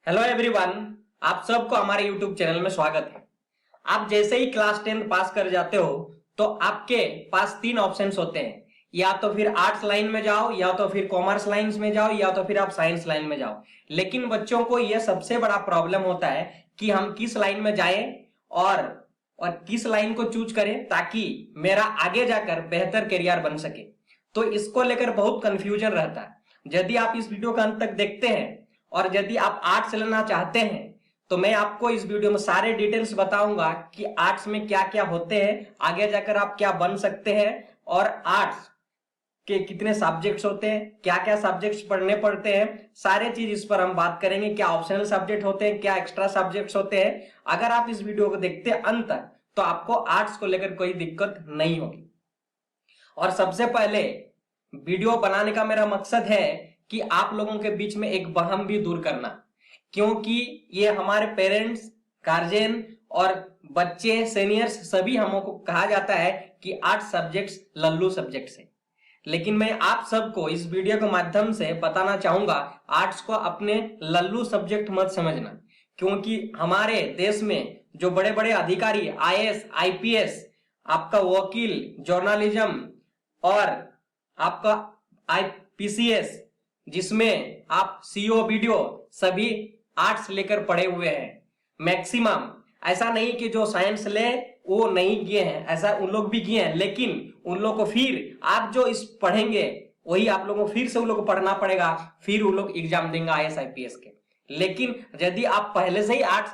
Hello everyone, आप सबको हमारे यूट्यूब चैनल में स्वागत है। आप जैसे ही क्लास 10 पास कर जाते हो तो आपके पास तीन ऑप्शंस होते हैं, या तो फिर आर्ट्स लाइन में जाओ, या तो फिर कॉमर्स लाइन में जाओ, या तो फिर आप साइंस लाइन में जाओ। लेकिन बच्चों को यह सबसे बड़ा प्रॉब्लम होता है कि हम किस लाइन में जाएं और किस लाइन को चूज करें ताकि मेरा आगे जाकर बेहतर करियर बन सके। तो इसको लेकर बहुत कंफ्यूजन रहता है। यदि आप इस वीडियो का अंत तक देखते हैं और यदि आप आर्ट्स लेना चाहते हैं तो मैं आपको इस वीडियो में सारे डिटेल्स बताऊंगा कि आर्ट्स में क्या क्या होते हैं, आगे जाकर आप क्या बन सकते हैं, और आर्ट्स के कितने सब्जेक्ट्स होते हैं, क्या क्या सब्जेक्ट्स पढ़ने पड़ते हैं, सारे चीज इस पर हम बात करेंगे। क्या ऑप्शनल सब्जेक्ट होते हैं, क्या एक्स्ट्रा सब्जेक्ट्स होते हैं। अगर आप इस वीडियो को देखते हैं अंत तक तो आपको आर्ट्स को लेकर कोई दिक्कत नहीं होगी। और सबसे पहले वीडियो बनाने का मेरा मकसद है कि आप लोगों के बीच में एक वहम भी दूर करना, क्योंकि ये हमारे पेरेंट्स, गार्जियन और बच्चे, सीनियर्स सभी हमको कहा जाता है कि आर्ट्स सब्जेक्ट्स लल्लू सब्जेक्ट्स है। लेकिन मैं आप सबको इस वीडियो के माध्यम से बताना चाहूंगा, आर्ट्स को अपने लल्लू सब्जेक्ट मत समझना, क्योंकि हमारे देश में जो बड़े बड़े अधिकारी, आईएएस, आईपीएस, आपका वकील, जर्नलिज्म और आपका आईपीसीएस, जिसमें आप सीओ, वीडियो, सभी आर्ट्स लेकर पढ़े हुए हैं मैक्सिमम। ऐसा नहीं कि जो साइंस ले वो नहीं किए हैं, ऐसा उन लोग भी किए हैं, लेकिन उन लोग को फिर आप जो इस पढ़ेंगे वही आप लोगों को फिर से उन लोग को पढ़ना पड़ेगा, फिर उन लोग एग्जाम देंगे आईएएस आईपीएस के। लेकिन यदि आप पहले से ही आर्ट्स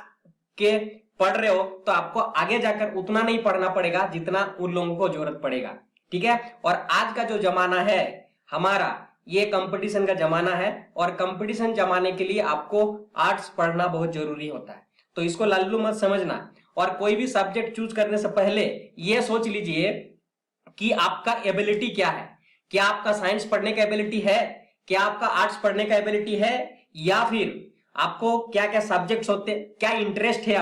के पढ़ रहे हो तो आपको आगे जाकर उतना नहीं पढ़ना पड़ेगा जितना उन लोगों को जरूरत पड़ेगा, ठीक है। और आज का जो जमाना है हमारा, ये कंपटीशन का जमाना है, और कंपटीशन जमाने के लिए आपको आर्ट्स पढ़ना बहुत जरूरी होता है। तो इसको लल्लू मत समझना, और कोई भी सब्जेक्ट चूज करने से पहले ये सोच लीजिए कि आपका एबिलिटी क्या है। क्या आपका साइंस पढ़ने का एबिलिटी है, क्या आपका आर्ट्स पढ़ने का एबिलिटी है, या फिर आपको क्या क्या सब्जेक्ट्स होते हैं, क्या इंटरेस्ट है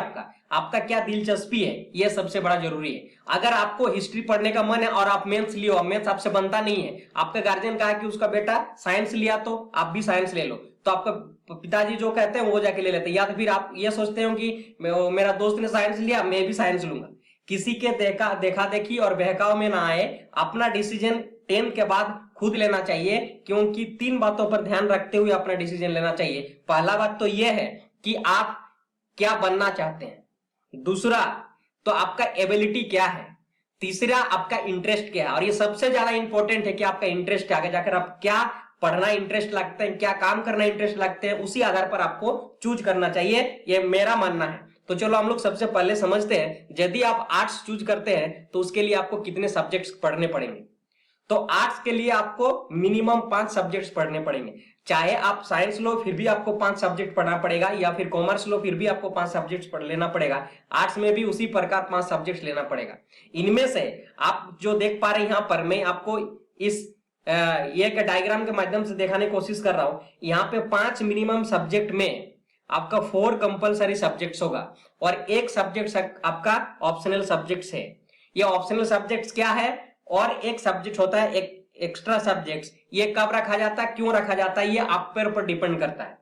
आपका क्या दिलचस्पी है, यह सबसे बड़ा जरूरी है। अगर आपको हिस्ट्री पढ़ने का मन है और आप मैथ्स लियो, मैथ्स आपसे बनता नहीं है, आपका गार्जियन कहा कि उसका बेटा साइंस लिया तो आप भी साइंस ले लो, तो आपका पिताजी जो कहते हैं वो जाके ले लेते हैं। या तो फिर आप ये सोचते हो कि मेरा दोस्त ने साइंस लिया, मैं भी साइंस लूंगा। किसी के देखा देखी और बहकाव में ना आए, अपना डिसीजन 10 के बाद खुद लेना चाहिए, क्योंकि तीन बातों पर ध्यान रखते हुए अपना डिसीजन लेना चाहिए। पहला बात तो यह है कि आप क्या बनना चाहते हैं, दूसरा तो आपका एबिलिटी क्या है, तीसरा आपका इंटरेस्ट क्या है, और ये सबसे ज्यादा इंपॉर्टेंट है कि आपका इंटरेस्ट आगे जाकर आप क्या पढ़ना इंटरेस्ट लगता है, क्या काम करना इंटरेस्ट लगते हैं, उसी आधार पर आपको चूज करना चाहिए, ये मेरा मानना है। तो चलो हम लोग सबसे पहले समझते हैं, यदि आप आर्ट्स चूज करते हैं तो उसके लिए आपको कितने सब्जेक्ट्स पढ़ने पड़ेंगे। तो आर्ट्स के लिए आपको मिनिमम 5 सब्जेक्ट्स पढ़ने पड़ेंगे। चाहे आप साइंस लो फिर भी आपको 5 सब्जेक्ट पढ़ना पड़ेगा, या फिर कॉमर्स लो फिर भी आपको 5 सब्जेक्ट्स पढ़ लेना पड़ेगा। आर्ट्स में भी उसी प्रकार 5 सब्जेक्ट्स लेना पड़ेगा। इनमें से आप जो देख पा रहे हैं, यहां पर मैं आपको इस एक डायग्राम के माध्यम से दिखाने की कोशिश कर रहा हूं। यहाँ पे 5 मिनिमम सब्जेक्ट में आपका 4 कंपलसरी सब्जेक्ट्स होगा और एक सब्जेक्ट आपका ऑप्शनल सब्जेक्ट्स है। ये ऑप्शनल सब्जेक्ट्स क्या है, और एक सब्जेक्ट होता है एक एक्स्ट्रा सब्जेक्ट्स। ये कब रखा जाता है, क्यों रखा जाता है, ये आप पर ऊपर डिपेंड करता है,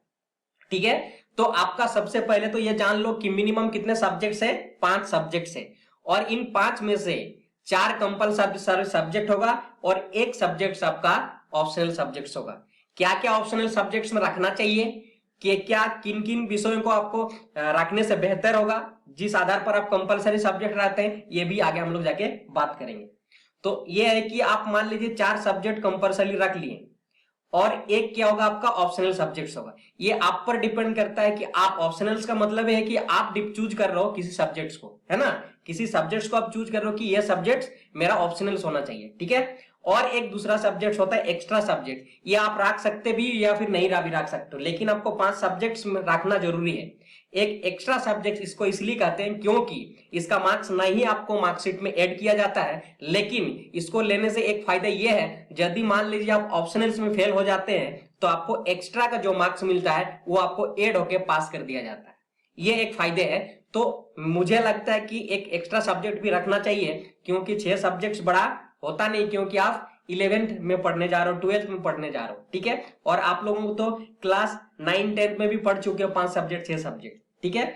ठीक है। तो आपका सबसे पहले तो ये जान लो कि मिनिमम कितने सब्जेक्ट्स है, 5 सब्जेक्ट्स है, और इन 5 में से 4 कंपलसरी सब्जेक्ट होगा और एक सब्जेक्ट आपका ऑप्शनल सब्जेक्ट्स होगा। क्या क्या ऑप्शनल सब्जेक्ट्स में रखना चाहिए, कि क्या किन किन विषयों को आपको रखने से बेहतर होगा, जिस आधार पर आप कंपलसरी सब्जेक्ट रखते हैं, ये भी आगे हम लोग जाके बात करेंगे। तो ये है कि आप मान लीजिए 4 सब्जेक्ट कंपलसरी रख लिए और एक क्या होगा, आपका ऑप्शनल सब्जेक्ट्स होगा। ये आप पर डिपेंड करता है कि आप ऑप्शनल्स का मतलब है कि आप चूज कर रहे हो किसी सब्जेक्ट्स को, है ना, किसी सब्जेक्ट्स को आप चूज कर रहे हो कि ये सब्जेक्ट्स मेरा ऑप्शनल्स होना चाहिए, ठीक है। और एक दूसरा सब्जेक्ट होता है एक्स्ट्रा सब्जेक्ट, ये आप रख सकते भी या फिर नहीं भी रख सकते हो, लेकिन आपको 5 सब्जेक्ट्स में रखना जरूरी है। एक एक्स्ट्रा सब्जेक्ट इसको इसलिए कहते हैं क्योंकि इसका मार्क्स नहीं आपको मार्कशीट में ऐड किया जाता है, लेकिन इसको लेने से एक फायदा यह है, यदि मान लीजिए आप ऑप्शनल्स में फेल हो जाते हैं तो आपको एक्स्ट्रा का जो मार्क्स मिलता है वो आपको ऐड होके पास कर दिया जाता है। ये एक फायदे है। तो मुझे लगता है कि एक एक्स्ट्रा सब्जेक्ट भी रखना चाहिए, क्योंकि 6 सब्जेक्ट्स बड़ा होता नहीं, क्योंकि आप 11th में पढ़ने जा रहे हो, 12th में पढ़ने जा रहे हो, ठीक है। और आप लोगों को तो क्लास 9 10th में भी पढ़ चुके हो 5 सब्जेक्ट 6 सब्जेक्ट, ठीक है,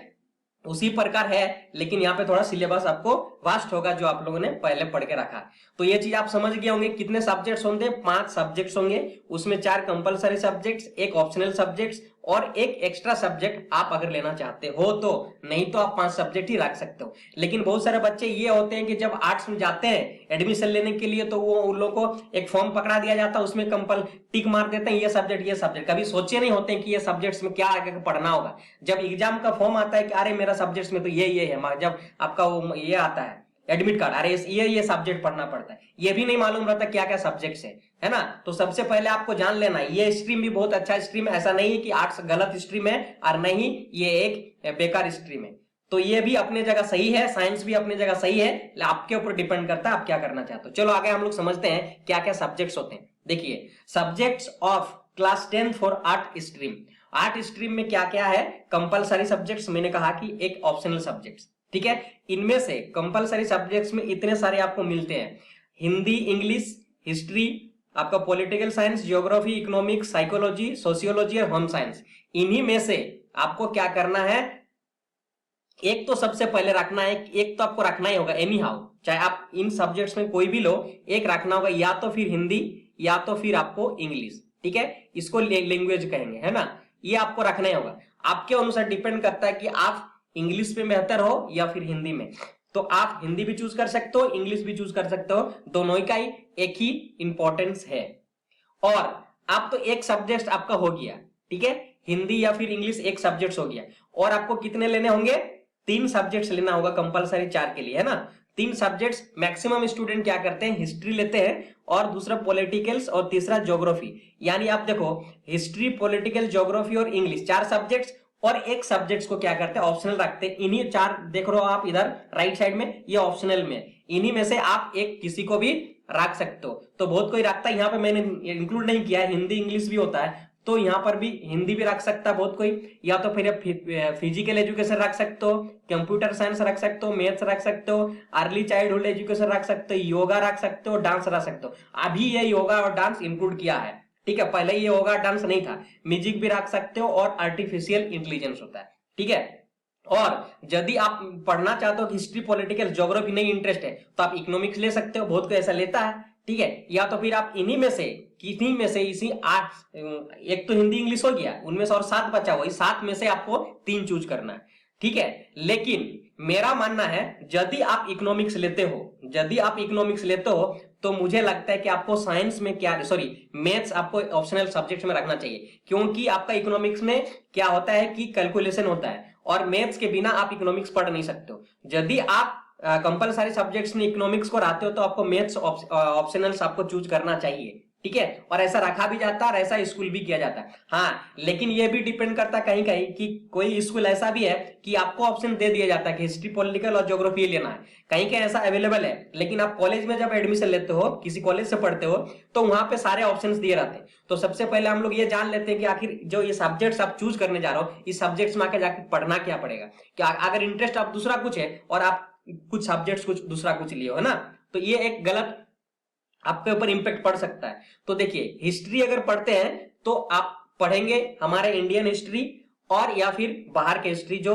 उसी प्रकार है, लेकिन यहाँ पे थोड़ा सिलेबस आपको वास्ट होगा जो आप लोगों ने पहले पढ़ के रखा। तो ये चीज आप समझ गए होंगे। कितने सब्जेक्ट्स होंगे? 5 सब्जेक्ट्स होंगे, उसमें 4 कंपलसरी सब्जेक्ट्स, एक ऑप्शनल सब्जेक्ट्स और एक एक्स्ट्रा सब्जेक्ट आप अगर लेना चाहते हो तो, नहीं तो आप 5 सब्जेक्ट ही रख सकते हो। लेकिन बहुत सारे बच्चे ये होते हैं कि जब आर्ट्स में जाते हैं एडमिशन लेने के लिए तो वो उन लोगों को एक फॉर्म पकड़ा दिया जाता है, उसमें कंपल टिक मार देते हैं ये सब्जेक्ट, कभी सोचे नहीं होते हैं कि ये सब्जेक्ट्स में क्या आगे पढ़ना होगा। जब एग्जाम का फॉर्म आता है कि अरे मेरा सब्जेक्ट्स में तो ये है, जब आपका वो ये आता है एडमिट कार्ड, अरे ये सब्जेक्ट पढ़ना पड़ता है, ये भी नहीं मालूम रहता क्या क्या सब्जेक्ट्स है ना। तो सबसे पहले आपको जान लेना है ये स्ट्रीम भी बहुत अच्छा स्ट्रीम है, ऐसा नहीं है कि आर्ट्स गलत स्ट्रीम है और नहीं ये एक बेकार स्ट्रीम है। तो ये भी अपने जगह सही है, साइंस भी अपनी जगह सही है, आपके ऊपर डिपेंड करता है आप क्या करना चाहते हो। चलो आगे हम लोग समझते हैं क्या क्या सब्जेक्ट्स होते हैं। देखिए subjects of class 10 for art stream. Art stream में क्या क्या है? कंपलसरी सब्जेक्ट्स, मैंने कहा कि एक ऑप्शनल सब्जेक्ट्स, ठीक है। इनमें से कंपलसरी सब्जेक्ट्स में इतने सारे आपको मिलते हैं, हिंदी, इंग्लिश, हिस्ट्री, आपका political science, geography, economics, psychology, sociology और होम साइंस। इन्हीं में से आपको क्या करना है, एक तो सबसे पहले रखना है, एक तो आपको रखना ही होगा एनी हाउ, चाहे आप इन सब्जेक्ट्स में कोई भी लो, एक रखना होगा, या तो फिर हिंदी या तो फिर आपको इंग्लिश, ठीक है, इसको लैंग्वेज कहेंगे, है ना। ये आपको रखना ही होगा, आपके अनुसार डिपेंड करता है कि आप इंग्लिश में बेहतर हो या फिर हिंदी में। तो आप हिंदी भी चूज कर सकते हो, इंग्लिश भी चूज कर सकते हो, दोनों का ही एक ही इंपॉर्टेंस है। और आप तो एक सब्जेक्ट आपका हो गया, ठीक है, हिंदी या फिर इंग्लिश एक सब्जेक्ट हो गया, और आपको कितने लेने होंगे? 3 सब्जेक्ट्स लेना होगा कंपलसरी 4 के लिए, है ना। 3 सब्जेक्ट्स मैक्सिमम स्टूडेंट क्या करते हैं, हिस्ट्री लेते हैं, और दूसरा पॉलिटिकल्स और तीसरा ज्योग्राफी। यानी आप देखो हिस्ट्री, पॉलिटिकल, ज्योग्राफी और इंग्लिश 4 सब्जेक्ट्स, और एक सब्जेक्ट्स को क्या करते हैं, ऑप्शनल रखते हैं। इन्हीं 4 देख रहे हो आप इधर राइट साइड में, ये ऑप्शनल में, इन्हीं में से आप एक किसी को भी रख सकते हो। तो बहुत कोई रखता है, यहाँ पे मैंने इंक्लूड नहीं किया है, हिंदी इंग्लिश भी होता है, तो यहाँ पर भी हिंदी भी रख सकता है बहुत कोई, या तो फिर फिजिकल एजुकेशन रख सकते हो, कंप्यूटर साइंस रख सकते हो, मैथ्स रख सकते हो, अर्ली चाइल्डहुड एजुकेशन रख सकते हो, योगा रख सकते हो, डांस रख सकते हो। अभी ये योगा और डांस इंक्लूड किया है, ठीक है, पहले ये योगा डांस नहीं था। म्यूजिक भी रख सकते हो, और आर्टिफिशियल इंटेलिजेंस होता है, ठीक है। और यदि आप पढ़ना चाहते हो कि हिस्ट्री, पॉलिटिकल, ज्योग्राफी नहीं इंटरेस्ट है, तो आप इकोनॉमिक्स ले सकते हो, बहुत कोई ऐसा लेता है, ठीक है। या तो फिर आप इन्हीं में से किसी में से इसी 8, एक तो हिंदी इंग्लिश हो गया, उनमें से और 7 बचा हुआ, इस 7 में से आपको 3 चूज करना है, ठीक है। लेकिन मेरा मानना है यदि आप इकोनॉमिक्स लेते हो, तो मुझे लगता है कि आपको साइंस में मैथ्स आपको ऑप्शनल सब्जेक्ट में रखना चाहिए, क्योंकि आपका इकोनॉमिक्स में क्या होता है कि कैलकुलेशन होता है, और मैथ्स के बिना आप इकोनॉमिक्स पढ़ नहीं सकते हो। यदि आप कंपलसरी सब्जेक्ट्स में इकोनॉमिक्स को रहते हो तो आपको मैथ्स ऑप्शनल्स आपको चूज करना चाहिए, ठीक है। और ऐसा रखा भी जाता है और ऐसा स्कूल भी किया जाता है। हाँ, लेकिन ये भी डिपेंड करता है कहीं कहीं कि कोई स्कूल ऐसा भी है कि आपको ऑप्शन दे दिया जाता है कि हिस्ट्री, पॉलिटिकल और ज्योग्राफी लेना है, कहीं कहीं ऐसा अवेलेबल है। लेकिन आप कॉलेज में जब एडमिशन लेते हो, किसी कॉलेज से पढ़ते हो, तो वहां पे सारे ऑप्शंस दिए रहते हैं। तो सबसे पहले हम लोग ये जान लेते हैं कि आखिर जो ये सब्जेक्ट्स आप चूज करने जा रहे हो, इस सब्जेक्ट्स में आके जाके पढ़ना क्या पड़ेगा। क्या अगर इंटरेस्ट आप दूसरा कुछ है और आप कुछ सब्जेक्ट्स कुछ दूसरा कुछ लिए हो, है ना, तो ये एक गलत आपके ऊपर इंपैक्ट पड़ सकता है। तो देखिए हिस्ट्री अगर पढ़ते हैं तो आप पढ़ेंगे हमारे इंडियन हिस्ट्री, और या फिर बाहर के हिस्ट्री, जो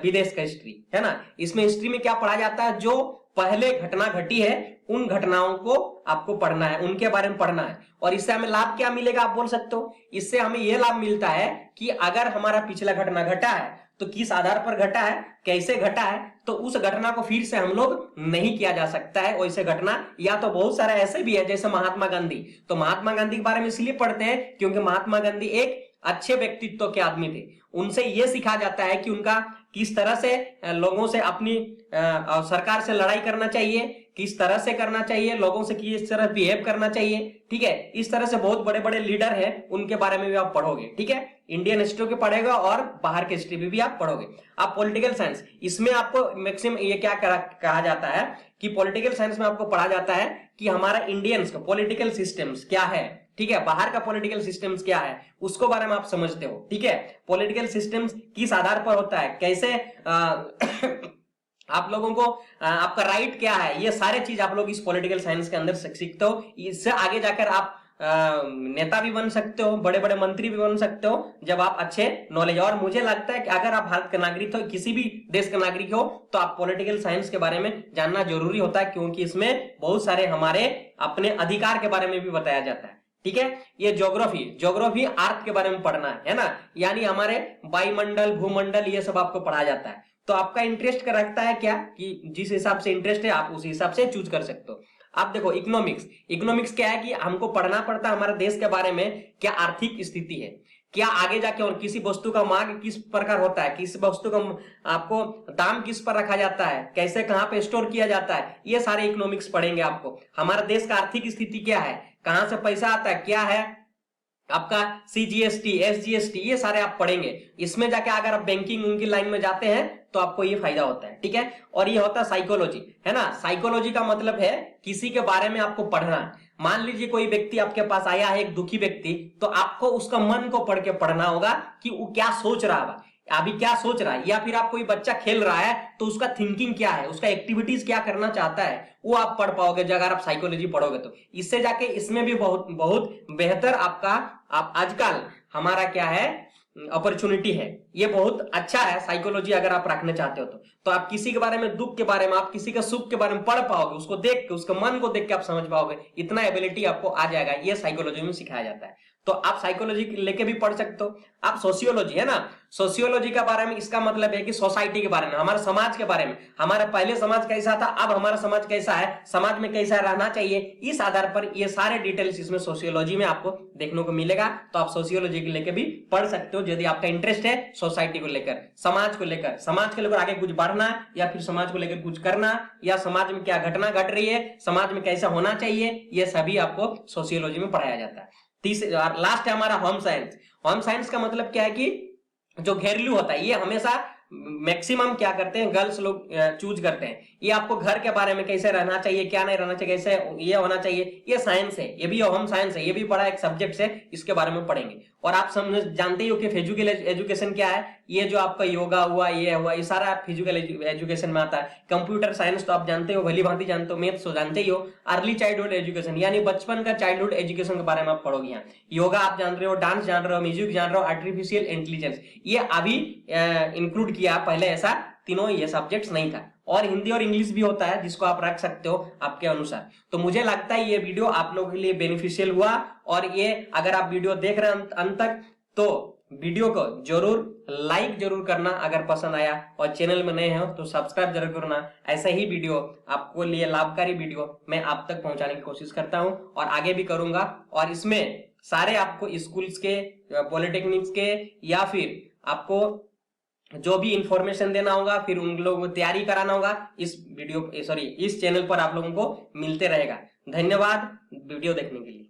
विदेश का हिस्ट्री है ना। इसमें हिस्ट्री में क्या पढ़ा जाता है, जो पहले घटना घटी है उन घटनाओं को आपको पढ़ना है, उनके बारे में पढ़ना है। और इससे हमें लाभ क्या मिलेगा आप बोल सकते हो? इससे हमें यह लाभ मिलता है कि अगर हमारा पिछला घटना घटा है तो किस आधार पर घटा है, कैसे घटा है, तो उस घटना को फिर से हम लोग नहीं किया जा सकता है वैसे घटना। या तो बहुत सारा ऐसे भी है जैसे महात्मा गांधी, तो महात्मा गांधी के बारे में इसलिए पढ़ते हैं क्योंकि महात्मा गांधी एक अच्छे व्यक्तित्व के आदमी थे। उनसे यह सीखा जाता है कि उनका किस तरह से लोगों से अपनी सरकार से लड़ाई करना चाहिए, किस तरह से करना चाहिए, लोगों से किस तरह बिहेव करना चाहिए, ठीक है। इस तरह से बहुत बड़े बड़े लीडर हैं, उनके बारे में भी आप पढ़ोगे, ठीक है। इंडियन हिस्ट्री के पढ़ेगा और बाहर के हिस्ट्री भी आप पढ़ोगे। आप पॉलिटिकल साइंस, इसमें आपको मैक्सिमम ये क्या कहा जाता है कि पॉलिटिकल साइंस में आपको पढ़ा जाता है कि हमारा इंडियंस का पॉलिटिकल सिस्टम्स क्या है, ठीक है, बाहर का पॉलिटिकल सिस्टम्स क्या है, उसको बारे में आप समझते हो, ठीक है। पॉलिटिकल सिस्टम्स किस आधार पर होता है, कैसे आप लोगों को आपका राइट क्या है, ये सारे चीज आप लोग इस पॉलिटिकल साइंस के अंदर सीखते हो। इससे आगे जाकर आप नेता भी बन सकते हो, बड़े बड़े मंत्री भी बन सकते हो जब आप अच्छे नॉलेज। और मुझे लगता है कि अगर आप भारत का नागरिक हो, किसी भी देश का नागरिक हो, तो आप पॉलिटिकल साइंस के बारे में जानना जरूरी होता है, क्योंकि इसमें बहुत सारे हमारे अपने अधिकार के बारे में भी बताया जाता है। ठीक है, ये ज्योग्राफी अर्थ के बारे में पढ़ना है ना, यानी हमारे वायुमंडल, भूमंडल, ये सब आपको पढ़ा जाता है। तो आपका इंटरेस्ट का रखता है क्या कि जिस हिसाब से इंटरेस्ट है आप उस हिसाब से चूज कर सकते हो। आप देखो इकोनॉमिक्स क्या है कि हमको पढ़ना पड़ता है हमारे देश के बारे में, क्या आर्थिक स्थिति है, क्या आगे जाके और किसी वस्तु का मांग किस प्रकार होता है, किस वस्तु का आपको दाम किस पर रखा जाता है, कैसे कहां पे स्टोर किया जाता है, ये सारे इकोनॉमिक्स पढ़ेंगे आपको। हमारे देश का आर्थिक स्थिति क्या है, कहां से पैसा आता है, क्या है आपका CGST, SGST, ये सारे आप पढ़ेंगे। इसमें जाके अगर आप बैंकिंग उनकी लाइन में जाते हैं तो आपको ये फायदा होता है। ठीक है, और ये होता है साइकोलॉजी, है ना। साइकोलॉजी का मतलब है किसी के बारे में आपको पढ़ना है। मान लीजिए कोई व्यक्ति आपके पास आया है, एक दुखी व्यक्ति, तो आपको उसका मन को पढ़ के पढ़ना होगा कि वो क्या सोच रहा है, अभी क्या सोच रहा है। या फिर आप कोई बच्चा खेल रहा है तो उसका थिंकिंग क्या है, उसका एक्टिविटीज क्या करना चाहता है, वो आप पढ़ पाओगे अगर आप साइकोलॉजी पढ़ोगे तो। इससे जाके इसमें भी बहुत बहुत बेहतर आपका आप आजकल हमारा क्या है अपॉर्चुनिटी है, ये बहुत अच्छा है साइकोलॉजी अगर आप रखना चाहते हो तो आप किसी के बारे में, दुख के बारे में, आप किसी का सुख के बारे में पढ़ पाओगे, उसको देख के, उसका मन को देख के आप समझ पाओगे, इतना एबिलिटी आपको आ जाएगा। ये साइकोलॉजी में सिखाया जाता है। तो आप साइकोलॉजी लेके भी पढ़ सकते हो। आप सोशियोलॉजी, है ना, सोशियोलॉजी के बारे में, इसका मतलब है कि सोसाइटी के बारे में, हमारे समाज के बारे में, हमारा पहले समाज कैसा था, अब हमारा समाज कैसा है, समाज में कैसा रहना चाहिए, इस आधार पर ये सारे डिटेल्स इसमें सोशियोलॉजी में आपको देखने को मिलेगा। तो आप सोशियोलॉजी को लेकर भी पढ़ सकते हो यदि आपका इंटरेस्ट है सोसाइटी को लेकर, समाज को लेकर, समाज के लेकर आगे कुछ बढ़ना, या फिर समाज को लेकर कुछ करना, या समाज में क्या घटना घट रही है, समाज में कैसा होना चाहिए, ये सभी आपको सोशियोलॉजी में पढ़ाया जाता है। लास्ट है हमारा होम साइंस। होम साइंस का मतलब क्या है कि जो घरेलू होता है, ये हमेशा मैक्सिमम क्या करते हैं गर्ल्स लोग चूज करते हैं। ये आपको घर के बारे में कैसे रहना चाहिए, क्या नहीं रहना चाहिए, कैसे ये होना चाहिए, ये साइंस है, ये भी होम साइंस है, ये भी बड़ा एक सब्जेक्ट है, इसके बारे में पढ़ेंगे। और आप समझ जानते ही हो कि फिजिकल एजुकेशन क्या है, ये जो आपका योगा हुआ, ये हुआ, ये सारा फिजिकल एजुकेशन में आता है। कंप्यूटर साइंस तो आप जानते हो, भली भांति जानते हो, मैथ्स तो जानते ही हो। अर्ली चाइल्डहुड एजुकेशन यानी बचपन का चाइल्डहुड एजुकेशन के बारे में आप पढ़ोगे। यहाँ योगा आप जान रहे हो, डांस जान रहे हो, म्यूजिक जान रहे हो, आर्टिफिशियल इंटेलिजेंस, ये अभी इंक्लूड किया, पहले ऐसा तीनों ये सब्जेक्ट्स नहीं था। और हिंदी और इंग्लिश भी होता है जिसको आप रख सकते हो आपके अनुसार। तो मुझे लगता है ये वीडियो आप लोगों के लिए बेनिफिशियल हुआ। और ये अगर आप वीडियो देख रहे हैं अंत तक तो वीडियो को जरूर लाइक जरूर करना अगर पसंद आया, और चैनल में नए हो तो सब्सक्राइब जरूर करना। ऐसे ही वीडियो आपको लिए लाभकारी वीडियो मैं आप तक पहुंचाने की कोशिश करता हूं और आगे भी करूंगा। और इसमें सारे आपको स्कूल्स के, पॉलिटेक्निक्स के, या फिर आपको जो भी इंफॉर्मेशन देना होगा, फिर उन लोगों को तैयारी कराना होगा, इस चैनल पर आप लोगों को मिलते रहेगा। धन्यवाद वीडियो देखने के लिए।